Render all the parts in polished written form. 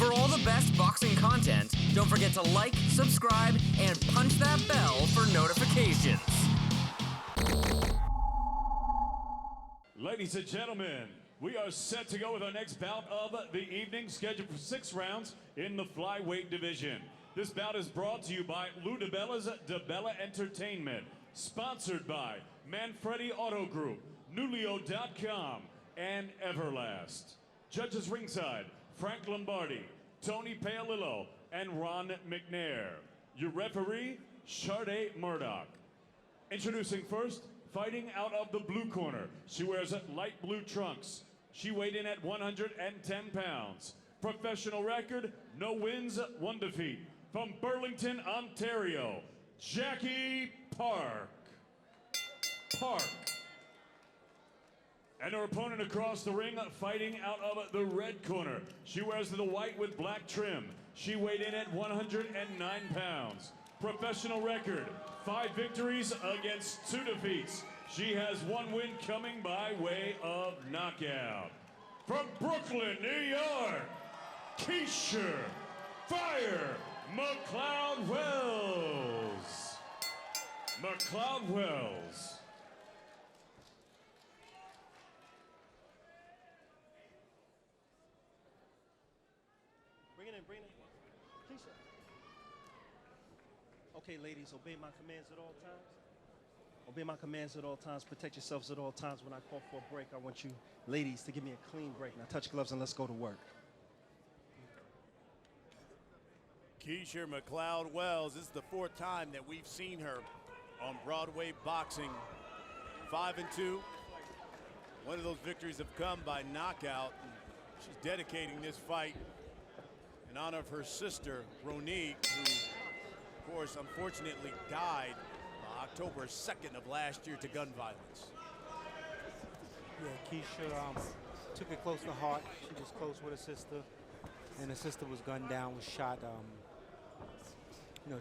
For all the best boxing content, don't forget to like, subscribe, and punch that bell for notifications. Ladies and gentlemen, we are set to go with our next bout of the evening, scheduled for 6 rounds in the flyweight division. This bout is brought to you by DiBella's DiBella Entertainment, sponsored by Manfredi Auto Group, Nulio.com, and Everlast. Judges ringside, Frank Lombardi, Tony Paolillo, and Ron McNair. Your referee, Sharday Murdoch. Introducing first, fighting out of the blue corner. She wears light blue trunks. She weighed in at 110 pounds. Professional record, no wins, 1 defeat. From Burlington, Ontario, Jackie Park. And her opponent across the ring, fighting out of the red corner. She wears the white with black trim. She weighed in at 109 pounds. Professional record, 5 victories against 2 defeats. She has 1 win coming by way of knockout. From Brooklyn, New York, Keisher Fire McLeod Wells. McLeod Wells. Bring it in. Keisha. Okay, ladies, obey my commands at all times. Obey my commands at all times. Protect yourselves at all times. When I call for a break, I want you ladies to give me a clean break. Now touch gloves and let's go to work. Keisher McLeod Wells, this is the 4th time that we've seen her on Broadway boxing. 5-2. One of those victories have come by knockout. She's dedicating this fight in honor of her sister, Ronique, who, of course, unfortunately died October 2nd of last year to gun violence. Yeah, Keisha took it close to heart. She was close with her sister, and her sister was gunned down, was shot,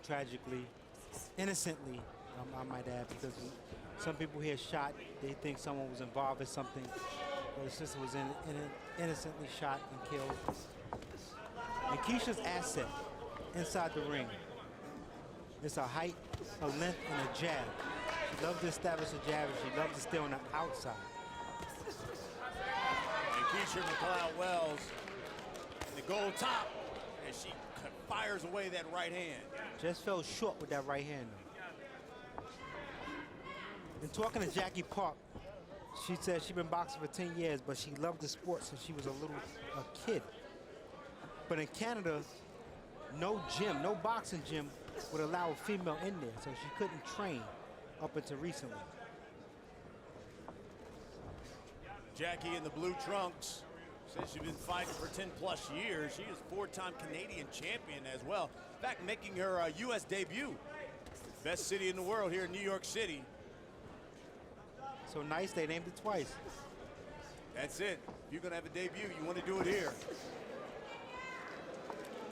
tragically, innocently, I might add, because some people hear shot, they think someone was involved in something, but her sister was innocently shot and killed. And Keisha's asset inside the ring is her height, her length, and her jab. She loves to establish a jab, and she loves to stay on the outside. And Keisher McLeod Wells in the gold top as she fires away that right hand. Just fell short with that right hand. And talking to Jackie Park, she said she'd been boxing for 10 years, but she loved the sport since she was a kid. But in Canada, no gym, no boxing gym would allow a female in there, so she couldn't train up until recently. Jackie in the blue trunks says she's been fighting for 10+ years. She is 4-time Canadian champion as well. In fact, making her U.S. debut. Best city in the world here in New York City. So nice, they named it twice. That's it. If you're gonna have a debut, you want to do it here.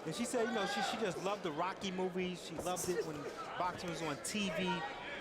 And she said, she just loved the Rocky movies. She loved it when boxing was on TV.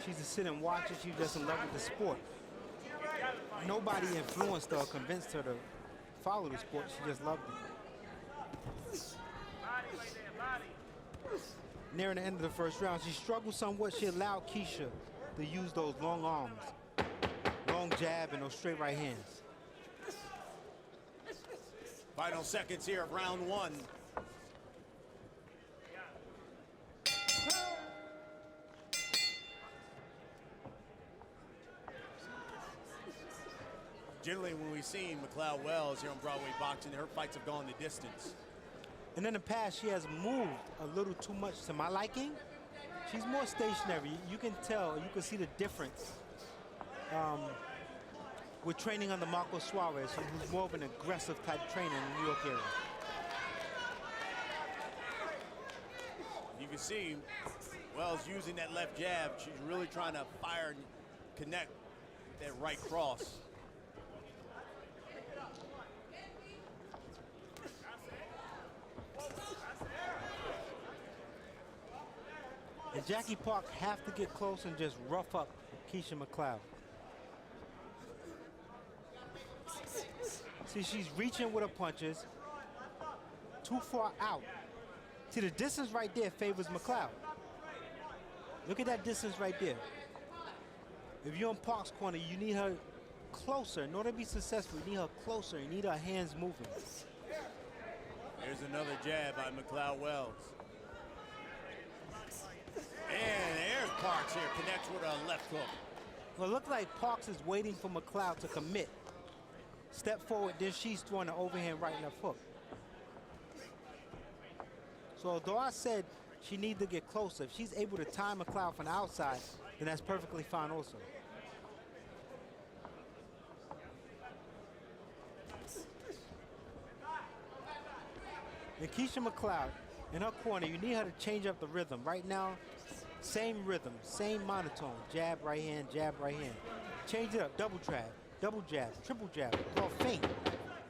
She used to sit and watch it. She was just in love with the sport. Nobody influenced her or convinced her to follow the sport. She just loved it. Nearing the end of the first round, she struggled somewhat. She allowed Keisha to use those long arms, long jab, and those straight right hands. Final seconds here of round 1. Generally, when we've seen McLeod Wells here on Broadway boxing, her fights have gone the distance. And in the past, she has moved a little too much to my liking. She's more stationary. You can tell, you can see the difference with training under Marco Suarez, who's more of an aggressive type trainer in the New York area. You can see Wells using that left jab. She's really trying to fire and connect with that right cross. And Jackie Park have to get close and just rough up Keisha McLeod. See, she's reaching with her punches, too far out. See, the distance right there favors McLeod. Look at that distance right there. If you're in Park's corner, you need her closer. In order to be successful, you need her closer. You need her hands moving. Here's another jab by McLeod Wells. And there's Parks here, connects with a left hook. Well, it looks like Parks is waiting for McLeod to commit. Step forward, then she's throwing an overhand right left hook. So although I said she needs to get closer, if she's able to tie McLeod from the outside, then that's perfectly fine also. And Keisher McLeod, in her corner, you need her to change up the rhythm. Right now, same rhythm, same monotone. Jab, right hand, jab, right hand. Change it up, double jab, triple jab, throw a feint.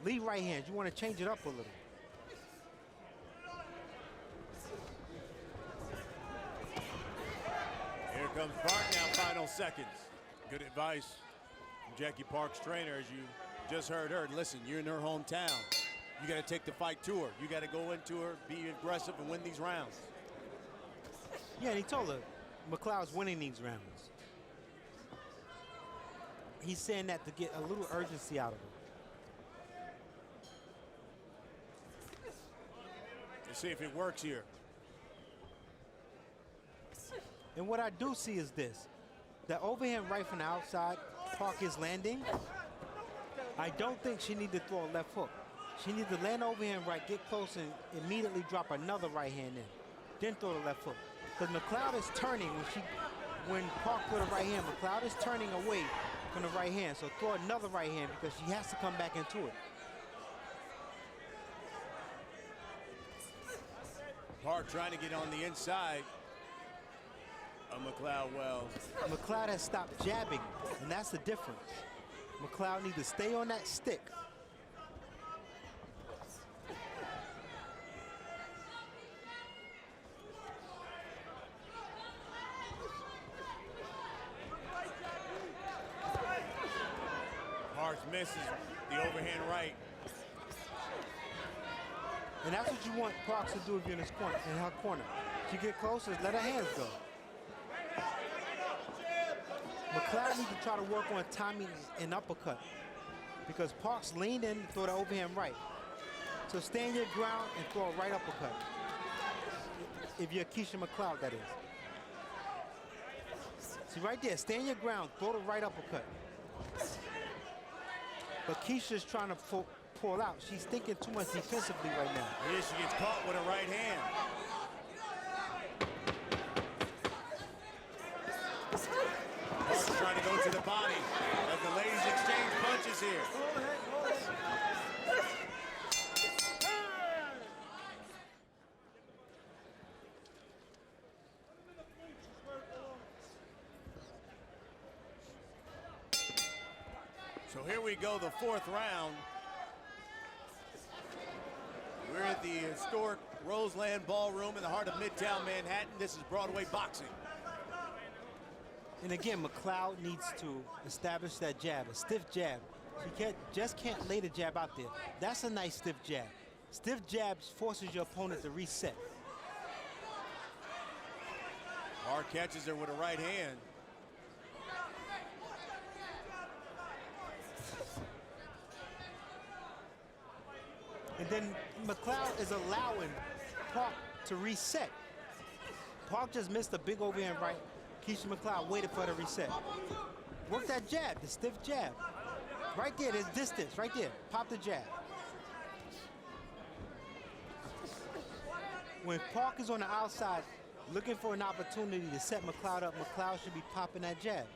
Lead right hand, you want to change it up a little. Here comes Park now, final seconds. Good advice from Jackie Park's trainer, as you just heard her. Listen, you're in her hometown. You got to take the fight to her. You got to go into her, be aggressive, and win these rounds. Yeah, and he told her McLeod's winning these rounds. He's saying that to get a little urgency out of her. Let's see if it works here. And what I do see is this. The overhand right from the outside, Park is landing. I don't think she needs to throw a left hook. She needs to land overhand right, get close, and immediately drop another right hand in. Then throw the left hook. Because McLeod is turning when Park throw the right hand. McLeod is turning away from the right hand. So throw another right hand because she has to come back into it. Park trying to get on the inside of McLeod Wells. McLeod has stopped jabbing, and that's the difference. McLeod needs to stay on that stick. Parks misses the overhand right. And that's what you want Parks to do if you're in his corner, in her corner. She get closer, let her hands go. McLeod needs to try to work on timing an uppercut because Parks leaned in, throw the overhand right. So stand your ground and throw a right uppercut. If you're Keisher McLeod, that is. See right there, stand your ground, throw the right uppercut. But Keisha's trying to pull out. She's thinking too much defensively right now. Here she gets caught with a right hand. Parks trying to go to the body as the ladies exchange punches here. So here we go, the fourth round. We're at the historic Roseland Ballroom in the heart of Midtown Manhattan. This is Broadway boxing. And again, McLeod needs to establish that jab, a stiff jab. She just can't lay the jab out there. That's a nice stiff jab. Stiff jabs forces your opponent to reset. Park catches her with a right hand. And then McLeod is allowing Park to reset. Park just missed a big overhand right. Keisher McLeod waited for the reset. Work that jab, the stiff jab. Right there, there's distance, right there. Pop the jab. When Park is on the outside looking for an opportunity to set McLeod up, McLeod should be popping that jab.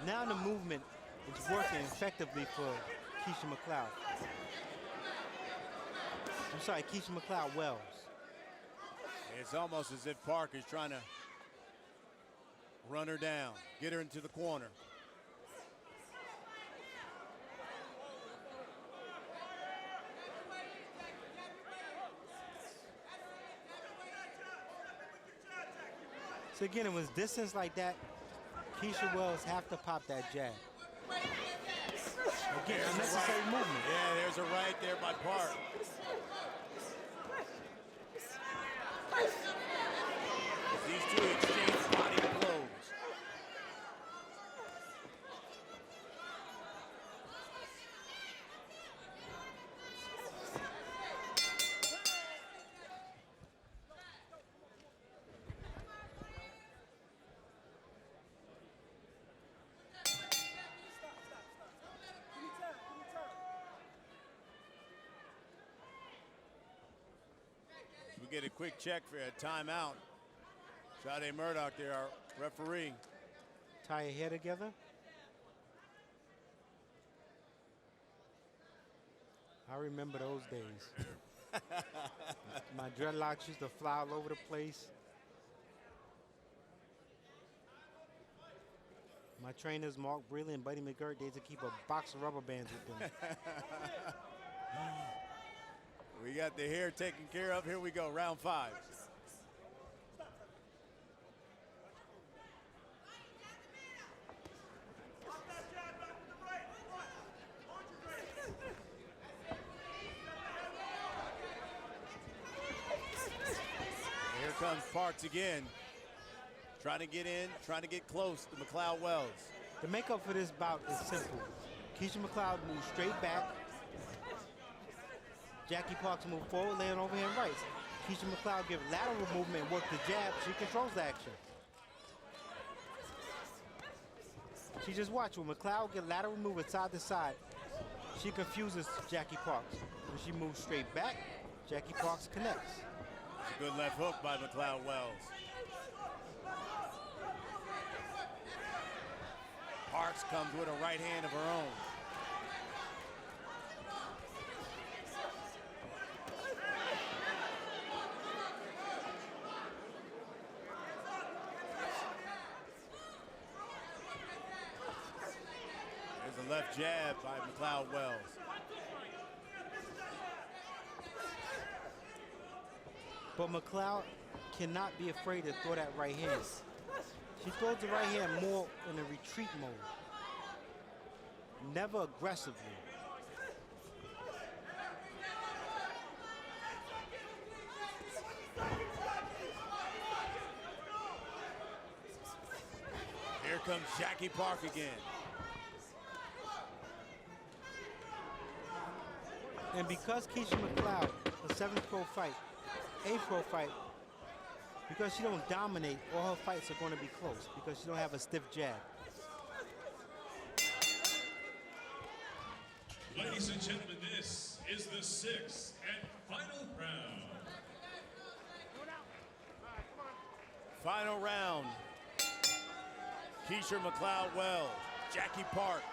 Now the movement is working effectively for Keisher McLeod. I'm sorry, Keisher McLeod Wells. It's almost as if Park is trying to run her down, get her into the corner. So again, it was distance like that. Keisha Wells have to pop that jab. Again, unnecessary movement. Yeah, there's a right there by Park. These two exchange body blows. We get a quick check for a timeout. Sade Murdoch there, our referee. Tie your hair together. I remember those days. My dreadlocks used to fly all over the place. My trainers, Mark Brealey and Buddy McGirt, they used to keep a box of rubber bands with them. We got the hair taken care of. Here we go, round 5. Here comes Parks again. Trying to get in, trying to get close to McLeod Wells. The makeup for this bout is simple. Keisha McLeod moves straight back. Jackie Parks move forward, laying overhand rights. Keisha McLeod give lateral movement and work the jab. She controls the action. She just watch when McLeod get lateral movement side to side. She confuses Jackie Parks. When she moves straight back, Jackie Parks connects. It's a good left hook by McLeod Wells. Parks comes with a right hand of her own. There's a left jab by McLeod Wells. But McLeod cannot be afraid to throw that right hand. She throws the right hand more in a retreat mode, never aggressively. Here comes Jackie Park again. And because Keisha McLeod, a 7th pro fight, 8th pro fight, because she don't dominate, all her fights are going to be close because she don't have a stiff jab. Ladies and gentlemen, this is the 6th and final round. Final round. Keisha McLeod Wells, Jackie Park.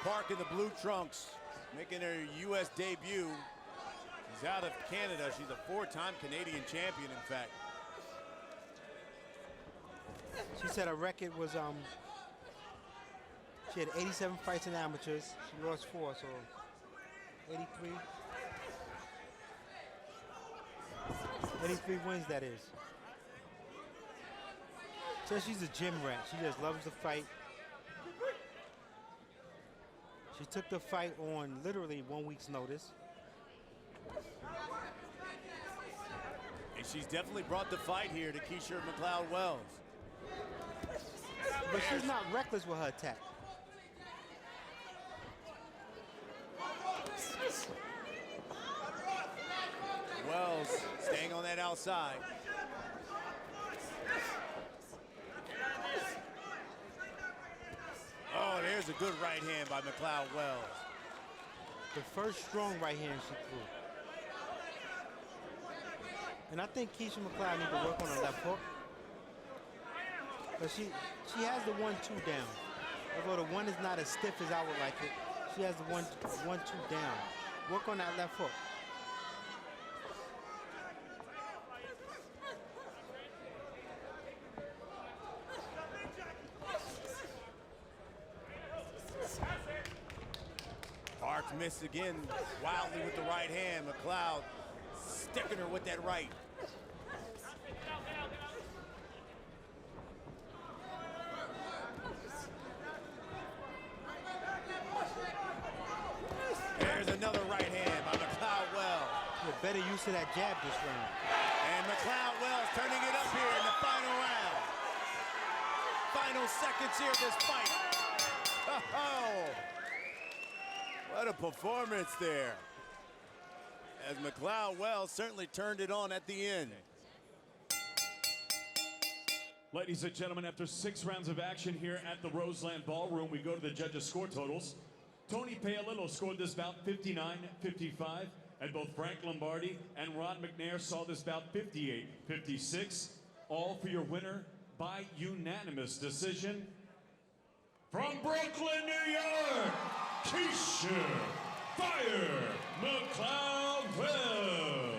Park in the blue trunks, making her U.S. debut. She's out of Canada. She's a 4-time Canadian champion, in fact. She said her record was, she had 87 fights in amateurs. She lost 4, so 83. 83 wins, that is. Says she's a gym rat. She just loves to fight. She took the fight on literally 1 week's notice. And she's definitely brought the fight here to Keisha McLeod Wells. But she's not reckless with her attack. Wells staying on that outside. Oh, there's a good right hand by McLeod Wells. The first strong right hand she threw. And I think Keisha McLeod needs to work on her left hook. But she has the 1-2 down. Although the one is not as stiff as I would like it, she has the 1-2 down. Work on that left hook. Parks missed again wildly with the right hand. McLeod sticking her with that right. used to that jab this round. And McLeod Wells turning it up here in the final round. Final seconds here of this fight. Oh, what a performance there. As McLeod Wells certainly turned it on at the end. Ladies and gentlemen, after 6 rounds of action here at the Roseland Ballroom, we go to the judges' score totals. Tony Paolillo scored this bout 59-55, and both Frank Lombardi and Ron McNair saw this bout 58-56. All for your winner by unanimous decision. From Brooklyn, New York, Keisher Fire McLeod Wells.